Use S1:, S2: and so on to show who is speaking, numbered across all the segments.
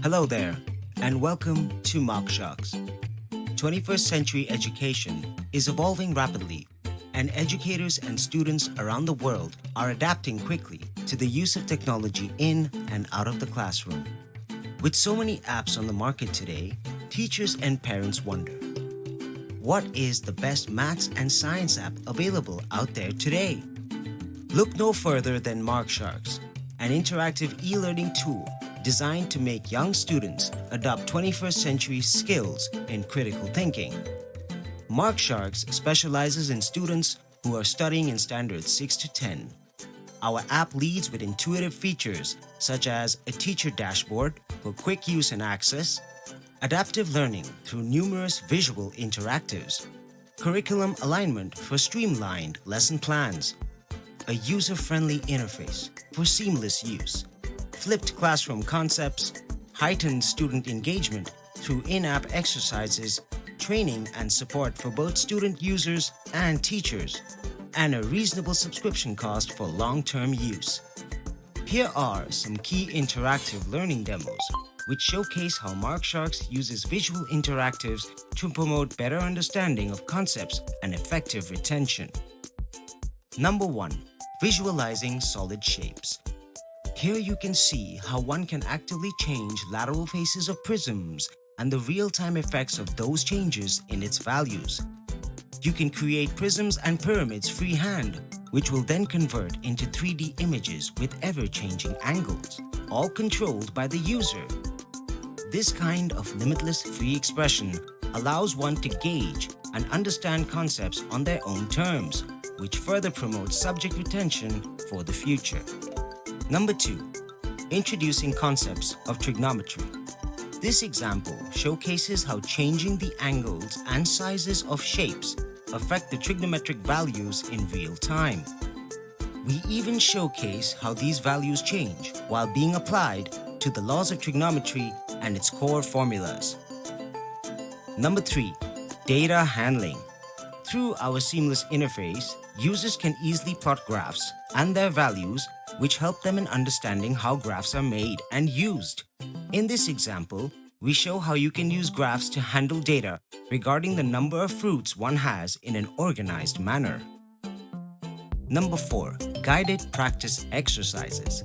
S1: Hello there, and welcome to MarkSharks. 21st century education is evolving rapidly, and educators and students around the world are adapting quickly to the use of technology in and out of the classroom. With so many apps on the market today, teachers and parents wonder, what is the best maths and science app available out there today? Look no further than MarkSharks, an interactive e-learning tool designed to make young students adopt 21st century skills in critical thinking. MarkSharks specializes in students who are studying in standards 6 to 10. Our app leads with intuitive features such as a teacher dashboard for quick use and access, adaptive learning through numerous visual interactives, curriculum alignment for streamlined lesson plans, a user-friendly interface for seamless use, flipped classroom concepts, heightened student engagement through in-app exercises, training and support for both student users and teachers, and a reasonable subscription cost for long-term use. Here are some key interactive learning demos which showcase how MarkSharks uses visual interactives to promote better understanding of concepts and effective retention. Number 1. Visualizing solid shapes. Here you can see how one can actively change lateral faces of prisms and the real-time effects of those changes in its values. You can create prisms and pyramids freehand, which will then convert into 3D images with ever-changing angles, all controlled by the user. This kind of limitless free expression allows one to gauge and understand concepts on their own terms, which further promotes subject retention for the future. Number 2. Introducing concepts of trigonometry. This example showcases how changing the angles and sizes of shapes affect the trigonometric values in real time. We even showcase how these values change while being applied to the laws of trigonometry and its core formulas. Number 3. Data handling. Through our seamless interface, users can easily plot graphs and their values, which help them in understanding how graphs are made and used. In this example, we show how you can use graphs to handle data regarding the number of fruits one has in an organized manner. Number 4. Guided practice exercises.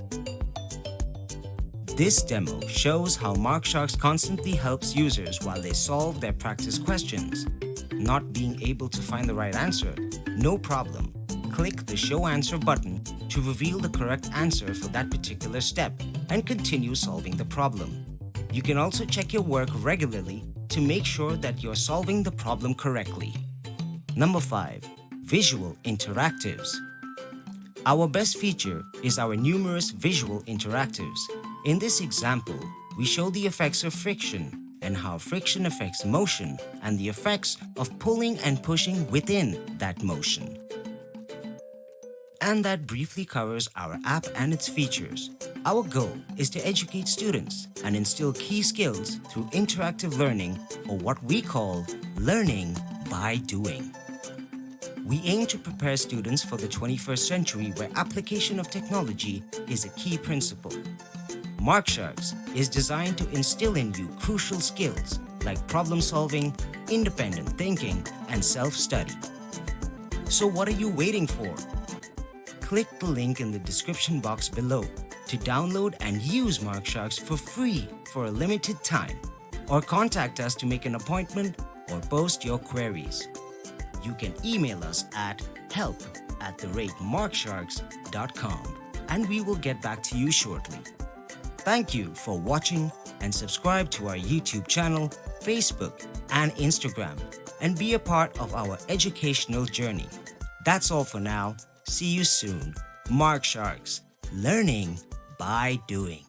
S1: This demo shows how MarkSharks constantly helps users while they solve their practice questions. Not being able to find the right answer? No problem. Click the Show Answer button to reveal the correct answer for that particular step and continue solving the problem. You can also check your work regularly to make sure that you're solving the problem correctly. Number 5. Visual interactives. Our best feature is our numerous visual interactives. In this example, we show the effects of friction and how friction affects motion and the effects of pulling and pushing within that motion. And that briefly covers our app and its features. Our goal is to educate students and instill key skills through interactive learning, or what we call learning by doing. We aim to prepare students for the 21st century where application of technology is a key principle. MarkSharks is designed to instill in you crucial skills like problem solving, independent thinking, and self-study. So what are you waiting for? Click the link in the description box below to download and use MarkSharks for free for a limited time, or contact us to make an appointment or post your queries. You can email us at help@marksharks.com and we will get back to you shortly. Thank you for watching, and subscribe to our YouTube channel, Facebook, and Instagram, and be a part of our educational journey. That's all for now. See you soon. MarkSharks, learning by doing.